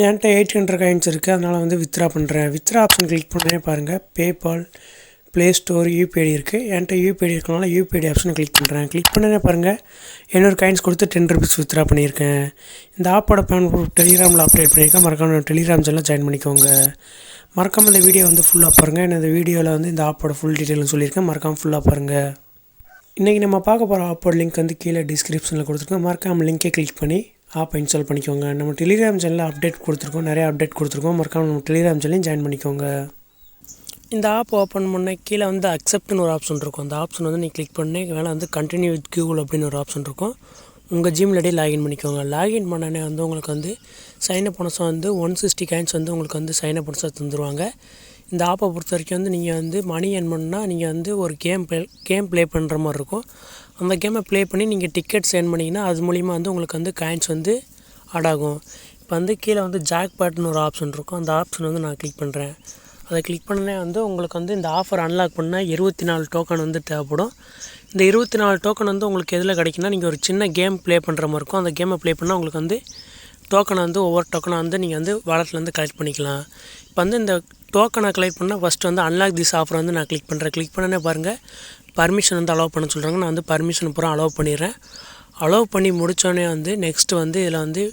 என்கிட்ட 800 காயின்ஸ் இருக்குது, அதனால் வந்து வித்ட்ரா பண்ணுறேன். வித்ட்ரா ஆப்ஷன் கிளிக் பண்ணே பாருங்கள், பேபால், ப்ளே ஸ்டோர், யூபிஐடி இருக்குது. என்கிட்ட யூபிஐடி இருக்கனால யூபிஐடி ஆப்ஷனை கிளிக் பண்ணுறேன். கிளிக் பண்ணனே பாருங்கள், 800 காயின்ஸ் கொடுத்து 10 ருபீஸ் வித்ட்ரா பண்ணியிருக்கேன். இந்த ஆப்போட பேன் டெலிகிராமில் அப்டேட் பண்ணியிருக்கேன். மறக்காம டெலிகிராம் சேனலில் ஜாயின் பண்ணிக்கோங்க. மறக்காமல் இந்த வீடியோ வந்து ஃபுல்லாக பாருங்கள். இந்த வீடியோவில் வந்து இந்த ஆப்போட ஃபுல் டீட்டெயிலும் சொல்லியிருக்கேன். மறக்காமல் ஃபுல்லாக பாருங்கள். இன்றைக்கி நம்ம பார்க்க போகிற ஆப்போட லிங்க் வந்து கீழே டிஸ்கிரிப்ஷனில் கொடுத்துருக்கோம். மறக்காமல் லிங்கை கிளிக் பண்ணி ஆப்பை இன்ஸ்டால் பண்ணிக்கோங்க. நம்ம டெலிகிராம் சேனலில் அப்டேட் கொடுத்துருக்கோம், நிறைய அப்டேட் கொடுத்துருக்கோம். மறக்காமல் நம்ம டெலிகிராம் சேனலையும் ஜாயின் பண்ணிக்கோங்க. இந்த ஆப் ஓப்பன் பண்ண கீழே வந்து அக்செப்ட்னு ஒரு ஆப்ஷன் இருக்கும். அந்த ஆப்ஷன் வந்து நீங்கள் கிளிக் பண்ணி மேலே வந்து கண்டினியூ வித் கூகுள் அப்படின்னு ஒரு ஆப்ஷன் இருக்கும். உங்கள் ஜிமெயில் ஐடி லாகின் பண்ணிக்கோங்க. லாகின் பண்ணனே வந்து உங்களுக்கு வந்து சைனப் போனஸாக வந்து 160 காயின்ஸ் வந்து உங்களுக்கு வந்து சைனப் போனஸாக தந்துடுவாங்க. இந்த ஆப்பை பொறுத்த வரைக்கும் வந்து நீங்கள் வந்து மணி ஏர்ன் பண்ணால் நீங்கள் வந்து ஒரு கேம் ப்ளே பண்ணுற மாதிரி இருக்கும். அந்த கேமை ப்ளே பண்ணி நீங்கள் டிக்கெட்ஸ் ஏர்ன் பண்ணிங்கன்னா அது மூலிமா வந்து உங்களுக்கு வந்து காயின்ஸ் வந்து ஆட் ஆகும். இப்போ வந்து கீழே வந்து ஜாக்பாட்னு ஒரு ஆப்ஷன் இருக்கும். அந்த ஆப்ஷன் வந்து நான் கிளிக் பண்ணுறேன். அதை கிளிக் பண்ணனே வந்து உங்களுக்கு வந்து இந்த ஆஃபர் அன்லாக் பண்ணால் 24 டோக்கன் வந்து தேவைப்படும். இந்த 24 டோக்கன் வந்து உங்களுக்கு எதில் கிடைக்குன்னா, நீங்கள் ஒரு சின்ன கேம் ப்ளே பண்ணுற மாதிரி இருக்கும். அந்த கேமை ப்ளே பண்ணால் உங்களுக்கு வந்து டோக்கனை வந்து ஒவ்வொரு டோக்கனை வந்து நீங்கள் வந்து வாலெட்லேருந்து கலெக்ட் பண்ணிக்கலாம். இப்போ வந்து இந்த டோக்கனை கலெக்ட் பண்ணால் ஃபஸ்ட்டு வந்து அன்லாக் திஸ் ஆஃபர் வந்து நான் கிளிக் பண்ணுறேன். கிளிக் பண்ணனே பாருங்கள், பர்மிஷன் வந்து அலோவ் பண்ண சொல்கிறாங்க. நான் வந்து பர்மிஷன் பூரா அலோவ் பண்ணிடுறேன். அலோவ் பண்ணி முடித்தோடனே வந்து நெக்ஸ்ட்டு வந்து இதில் வந்து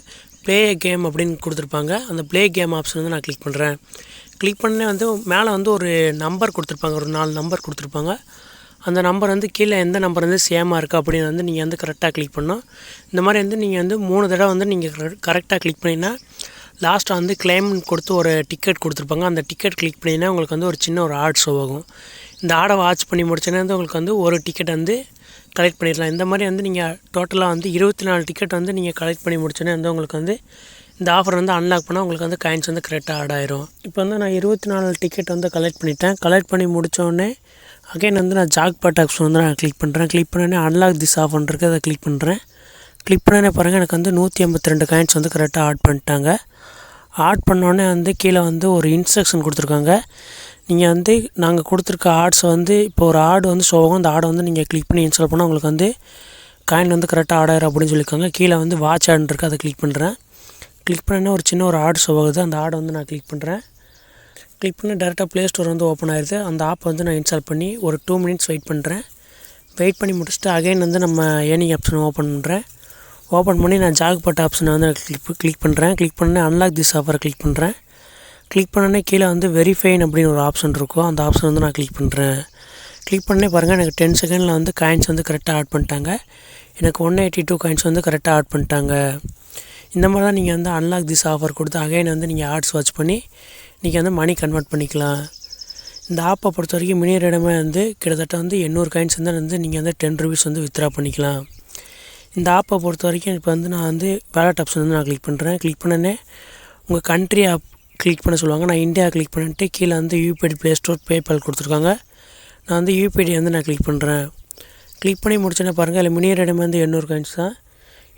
ப்ளே கேம் அப்படின்னு கொடுத்துருப்பாங்க. அந்த ப்ளே கேம் ஆப்ஷன் வந்து நான் கிளிக் பண்ணுறேன். கிளிக் பண்ணே வந்து மேலே வந்து ஒரு நம்பர் கொடுத்துருப்பாங்க, ஒரு 4 நம்பர் கொடுத்துருப்பாங்க. அந்த நம்பர் வந்து கீழே எந்த நம்பர் வந்து சேமாக இருக்குது அப்படின்னு வந்து நீங்கள் வந்து கரெக்டாக கிளிக் பண்ணணும். இந்த மாதிரி வந்து நீங்கள் வந்து 3 தடவை வந்து நீங்கள் கரெக்டாக கிளிக் பண்ணிங்கன்னா லாஸ்ட்டாக வந்து கிளைம் கொடுத்து ஒரு டிக்கெட் கொடுத்துருப்பாங்க. அந்த டிக்கெட் கிளிக் பண்ணிங்கன்னா உங்களுக்கு வந்து ஒரு சின்ன ஒரு ஆட் ஷோ ஆகும். இந்த ஆடை வாட்ச் பண்ணி முடிச்சோன்னா வந்து உங்களுக்கு வந்து ஒரு டிக்கெட் வந்து கலெக்ட் பண்ணிடலாம். இந்த மாதிரி வந்து நீங்கள் டோட்டலாக வந்து 24 டிக்கெட் வந்து நீங்கள் கலெக்ட் பண்ணி முடிச்சோன்னே வந்து உங்களுக்கு வந்து இந்த ஆஃபர் வந்து அன்லாக் பண்ணால் உங்களுக்கு வந்து காயின்ஸ் வந்து கரெக்டாக ஆட் ஆயிரும். இப்போ வந்து நான் 24 டிக்கெட் வந்து கலெக்ட் பண்ணிட்டேன். கலெக்ட் பண்ணி முடித்தோடனே அகைன் வந்து நான் ஜாக்பாட் ஆப்ஷன் வந்து நான் கிளிக் பண்ணுறேன். கிளிக் பண்ணோடனே அன்லாக் திஸ் ஆஃபர் இருக்குது, அதை கிளிக் பண்ணுறேன். கிளிக் பண்ணோடனே பாருங்கள், எனக்கு வந்து 182 காயின்ஸ் வந்து கரெக்டாக ஆட் பண்ணிட்டாங்க. ஆட் பண்ணோடனே வந்து கீழே வந்து ஒரு இன்ஸ்ட்ரக்ஷன் கொடுத்துருக்காங்க. நீங்கள் வந்து நாங்கள் கொடுத்துருக்க ஆட்ஸை வந்து இப்போ ஒரு ஆடு வந்து ஷோ ஆகும். அந்த ஆடை வந்து நீங்கள் கிளிக் பண்ணி இன்ஸ்டால் பண்ணால் உங்களுக்கு வந்து காயின் வந்து கரெக்டாக ஆட் ஆயிரும் அப்படின்னு சொல்லியிருக்காங்க. கீழே வந்து வாட்ச் ஆடுன்னு இருக்குது, அதை கிளிக் பண்ணுறேன். கிளிக் பண்ணோன்னே ஒரு சின்ன ஒரு ஆடு ஷோ ஆகுது. அந்த ஆடை வந்து நான் கிளிக் பண்ணுறேன். கிளிக் பண்ணி டேரெக்டாக ப்ளே ஸ்டோர் வந்து ஓப்பன் ஆயிடுது. அந்த ஆப்பை வந்து நான் இன்ஸ்டால் பண்ணி ஒரு 2 மினிட்ஸ் வெயிட் பண்ணுறேன். வெயிட் பண்ணி முடிச்சுட்டு அகைன் வந்து நம்ம ஏர்னிங் ஆப்ஷன் ஓப்பன் பண்ணுறேன். ஓப்பன் பண்ணி நான் ஜாக்பாட் ஆப்ஷனை வந்து கிளிக் பண்ணுறேன். கிளிக் பண்ணி அன்லாக் திஸ் ஆஃபரை கிளிக் பண்ணுறேன். கிளிக் பண்ணோன்னே கீழே வந்து வெரிஃபைன் அப்படின்னு ஒரு ஆப்ஷன் இருக்கும். அந்த ஆப்ஷன் வந்து நான் கிளிக் பண்ணுறேன். கிளிக் பண்ணே பாருங்கள், எனக்கு 10 செகண்டில் வந்து காயின்ஸ் வந்து கரெக்டாக ஆட் பண்ணிட்டாங்க. எனக்கு 182 காயின்ஸ் வந்து கரெக்டாக ஆட் பண்ணிட்டாங்க. இந்த மாதிரி தான் நீங்கள் வந்து அன்லாக் திஸ் ஆஃபர் கொடுத்து அகைன் வந்து நீங்கள் ஆட்ஸ் வாட்ச் பண்ணி நீங்கள் வந்து மணி கன்வெர்ட் பண்ணிக்கலாம். இந்த ஆப்பை பொறுத்த வரைக்கும் மினி இடமே வந்து கிட்டத்தட்ட வந்து 800 காயின்ஸ் வந்து நீங்கள் வந்து 10 ருபீஸ் வந்து வித்ட்ரா பண்ணிக்கலாம். இந்த ஆப்பை பொறுத்த வரைக்கும் இப்போ வந்து நான் வந்து வேலட் ஆப்ஷன் வந்து நான் கிளிக் பண்ணுறேன். கிளிக் பண்ணனே உங்கள் கண்ட்ரி ஆப் கிளிக் பண்ண சொல்லுவாங்க. நான் இந்தியா கிளிக் பண்ணிட்டு கீழே வந்து யூபிஐடி, ப்ளே ஸ்டோர், பேபால் கொடுத்துருக்காங்க. நான் வந்து யூபிஐடி வந்து நான் கிளிக் பண்ணுறேன். கிளிக் பண்ணி முடிச்சோன்னே பாருங்கள், இல்லை மினி இடமே வந்து 800 காயின்ஸ் தான்.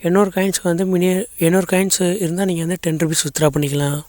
800 காயின்ஸுக்கு வந்து 800 காயின்ஸ் இருந்தால் நீங்கள் வந்து 10 ருபீஸ் வித்ட்ரா பண்ணிக்கலாம்.